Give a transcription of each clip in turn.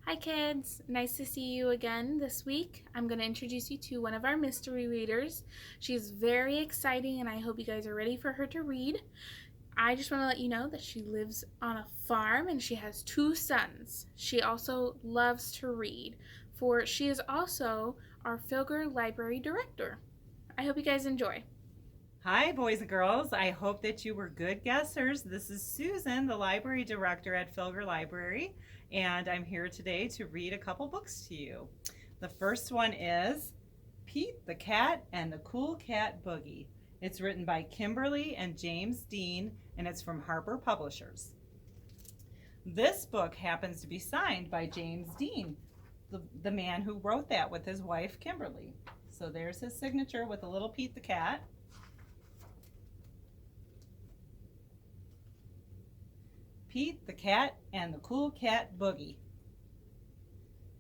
Hi kids, nice to see you again this week. I'm going to introduce you to one of our mystery readers. She's very exciting and I hope you guys are ready for her to read. I just want to let you know that she lives on a farm and she has two sons. She also loves to read, for she is also our Filger Library Director. I hope you guys enjoy. Hi, boys and girls. I hope that you were good guessers. This is Susan, the library director at Filger Library, and I'm here today to read a couple books to you. The first one is Pete the Cat and the Cool Cat Boogie. It's written by Kimberly and James Dean, and it's from Harper Publishers. This book happens to be signed by James Dean, the man who wrote that with his wife, Kimberly. So there's his signature with a little Pete the Cat. Pete the Cat and the Cool Cat Boogie.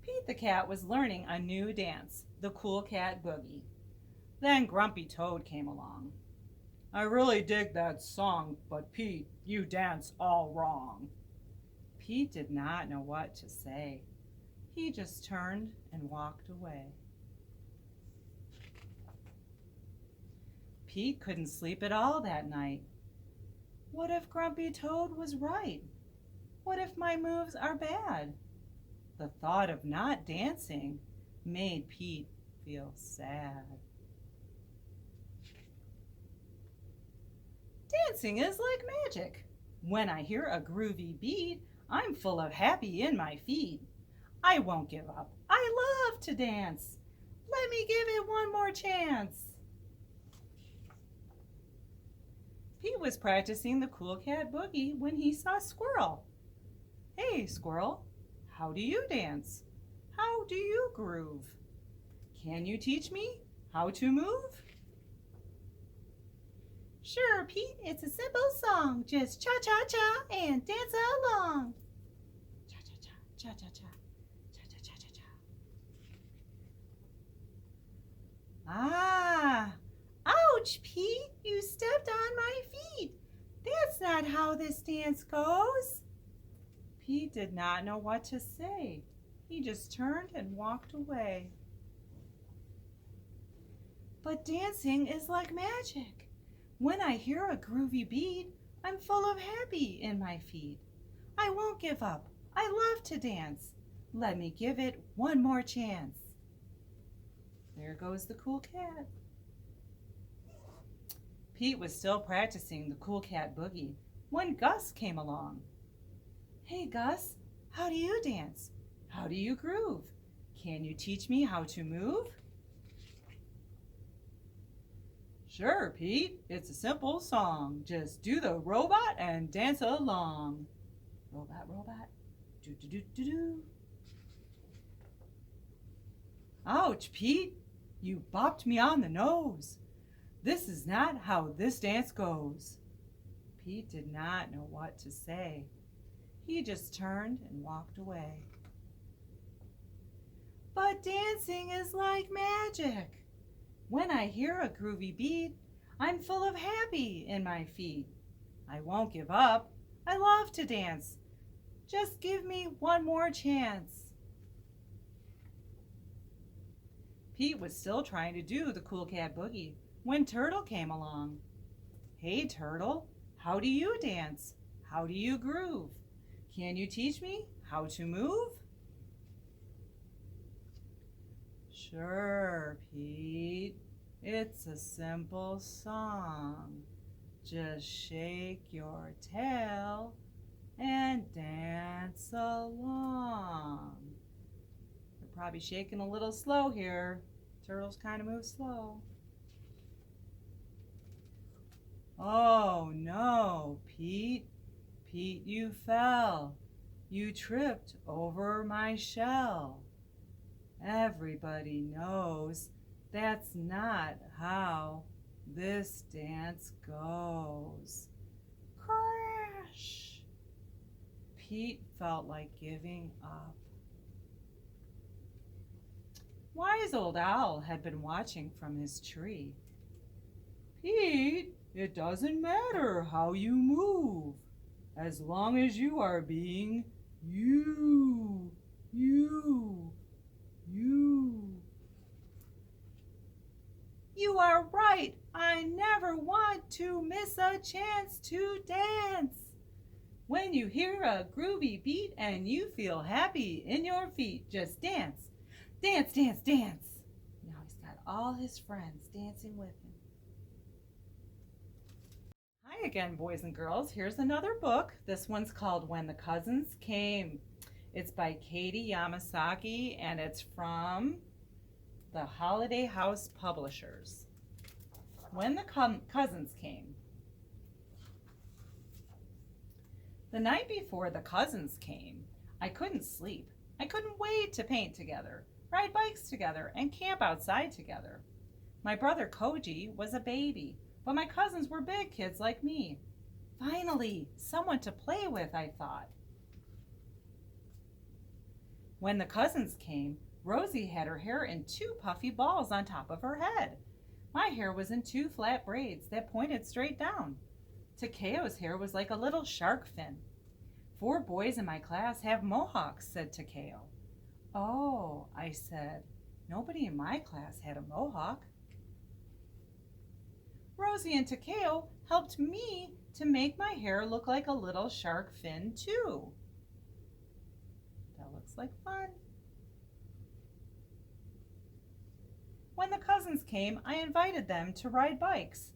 Pete the Cat was learning a new dance, the Cool Cat Boogie. Then Grumpy Toad came along. I really dig that song, but Pete, you dance all wrong. Pete did not know what to say. He just turned and walked away. Pete couldn't sleep at all that night. What if Grumpy Toad was right? What if my moves are bad? The thought of not dancing made Pete feel sad. Dancing is like magic. When I hear a groovy beat, I'm full of happy in my feet. I won't give up. I love to dance. Let me give it one more chance. Pete was practicing the Cool Cat Boogie when he saw Squirrel. Hey, Squirrel, how do you dance? How do you groove? Can you teach me how to move? Sure, Pete, it's a simple song. Just cha-cha-cha and dance along. Cha-cha-cha, cha-cha-cha, cha-cha-cha-cha-cha. Ah! Ouch, Pete! You stepped on my feet! That's not how this dance goes! Pete did not know what to say. He just turned and walked away. But dancing is like magic. When I hear a groovy beat, I'm full of happy in my feet. I won't give up. I love to dance. Let me give it one more chance. There goes the cool cat. Pete was still practicing the Cool Cat Boogie when Gus came along. Hey Gus, how do you dance? How do you groove? Can you teach me how to move? Sure, Pete, it's a simple song. Just do the robot and dance along. Robot, robot, do-do-do-do-do. Ouch, Pete, you bopped me on the nose. This is not how this dance goes. Pete did not know what to say. He just turned and walked away. But dancing is like magic. When I hear a groovy beat, I'm full of happy in my feet. I won't give up. I love to dance. Just give me one more chance. Pete was still trying to do the Cool Cat Boogie when Turtle came along. Hey Turtle, how do you dance? How do you groove? Can you teach me how to move? Sure, Pete. It's a simple song. Just shake your tail and dance along. You're probably shaking a little slow here. Turtles kind of move slow. Oh no, Pete. Pete, you fell. You tripped over my shell. Everybody knows that's not how this dance goes. Crash! Pete felt like giving up. Wise Old Owl had been watching from his tree. Pete, it doesn't matter how you move, as long as you are being you. never want to miss a chance to dance. When you hear a groovy beat and you feel happy in your feet, just dance, dance, dance, dance. Now he's got all his friends dancing with him. Hi again, boys and girls. Here's another book. This one's called When the Cousins Came. It's by Katie Yamasaki, and it's from the Holiday House Publishers. When the Cousins Came. The night before the cousins came, I couldn't sleep. I couldn't wait to paint together, ride bikes together, and camp outside together. My brother Koji was a baby, but my cousins were big kids like me. Finally, someone to play with, I thought. When the cousins came, Rosie had her hair in 2 puffy balls on top of her head. My hair was in 2 flat braids that pointed straight down. Takeo's hair was like a little shark fin. 4 boys in my class have mohawks, said Takeo. Oh, I said, nobody in my class had a mohawk. Rosie and Takeo helped me to make my hair look like a little shark fin too. That looks like fun. When the cousins came, I invited them to ride bikes.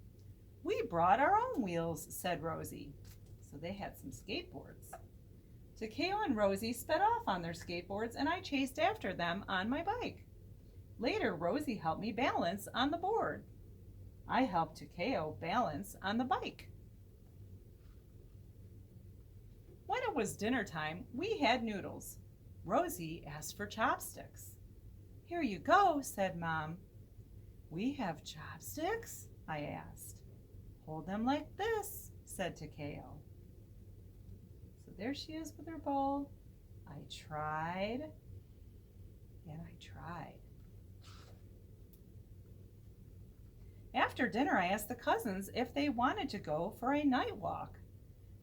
We brought our own wheels, said Rosie. So they had some skateboards. Takeo and Rosie sped off on their skateboards, and I chased after them on my bike. Later, Rosie helped me balance on the board. I helped Takeo balance on the bike. When it was dinner time, we had noodles. Rosie asked for chopsticks. Here you go, said Mom. We have chopsticks? I asked. Hold them like this, said Takeo. So there she is with her bowl. I tried, and I tried. After dinner, I asked the cousins if they wanted to go for a night walk.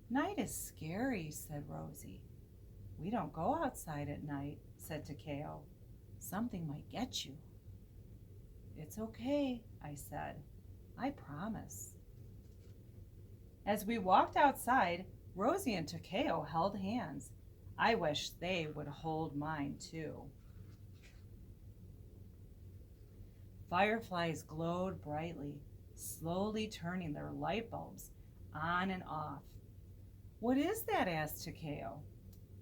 Night is scary, said Rosie. We don't go outside at night, said Takeo. Something might get you. It's okay, I said. I promise. As we walked outside, Rosie and Takeo held hands. I wish they would hold mine too. Fireflies glowed brightly, slowly turning their light bulbs on and off. What is that? Asked Takeo.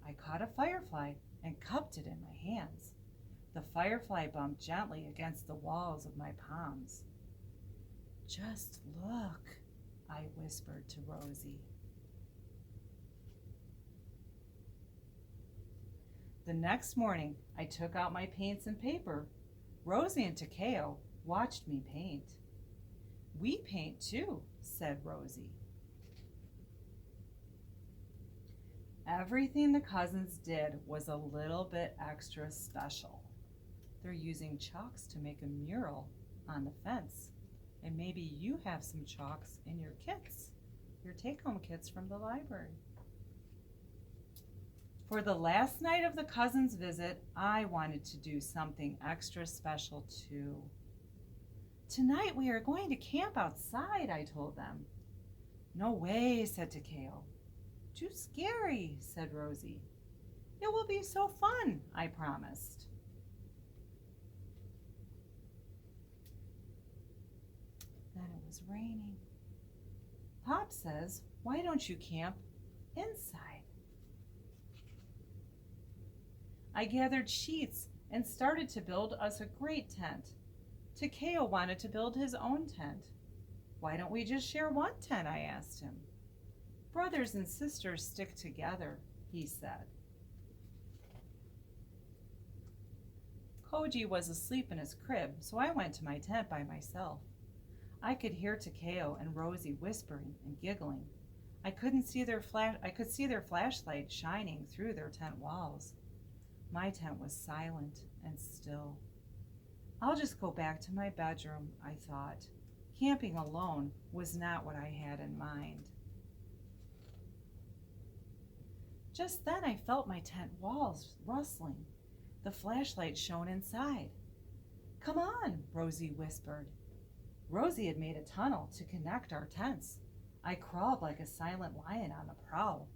I caught a firefly and cupped it in my hands. The firefly bumped gently against the walls of my palms. Just look, I whispered to Rosie. The next morning, I took out my paints and paper. Rosie and Takeo watched me paint. We paint too, said Rosie. Everything the cousins did was a little bit extra special. They're using chalks to make a mural on the fence. And maybe you have some chalks in your kits, your take-home kits from the library. For the last night of the cousins' visit, I wanted to do something extra special too. Tonight we are going to camp outside, I told them. No way, said Takeo. Too scary, said Rosie. It will be so fun, I promised. Then it was raining. Pop says, why don't you camp inside? I gathered sheets and started to build us a great tent. Takeo wanted to build his own tent. Why don't we just share one tent? I asked him. Brothers and sisters stick together, he said. Koji was asleep in his crib, so I went to my tent by myself. I could hear Takeo and Rosie whispering and giggling. I could see their flashlight shining through their tent walls. My tent was silent and still. I'll just go back to my bedroom, I thought. Camping alone was not what I had in mind. Just then I felt my tent walls rustling. The flashlight shone inside. Come on, Rosie whispered. Rosie had made a tunnel to connect our tents. I crawled like a silent lion on the prowl,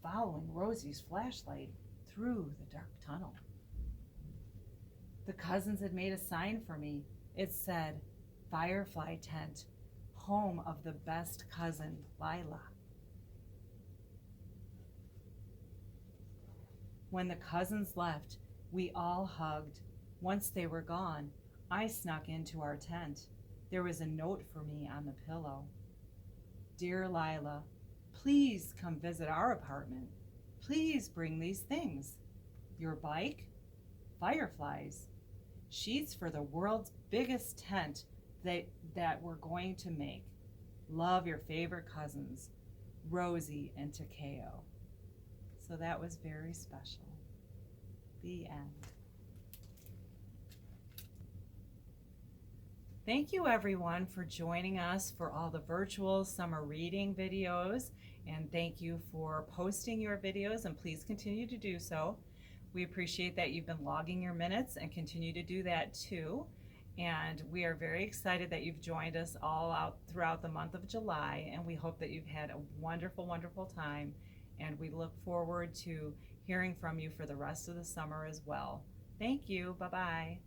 following Rosie's flashlight through the dark tunnel. The cousins had made a sign for me. It said, Firefly Tent, home of the best cousin, Lila. When the cousins left, we all hugged. Once they were gone, I snuck into our tent. There was a note for me on the pillow. Dear Lila, please come visit our apartment. Please bring these things. Your bike, fireflies, sheets for the world's biggest tent that we're going to make. Love, your favorite cousins, Rosie and Takeo. So that was very special. The end. Thank you everyone for joining us for all the virtual summer reading videos, and thank you for posting your videos, and please continue to do so. We appreciate that you've been logging your minutes and continue to do that too. And we are very excited that you've joined us all out throughout the month of July, and we hope that you've had a wonderful, wonderful time, and we look forward to hearing from you for the rest of the summer as well. Thank you. Bye-bye.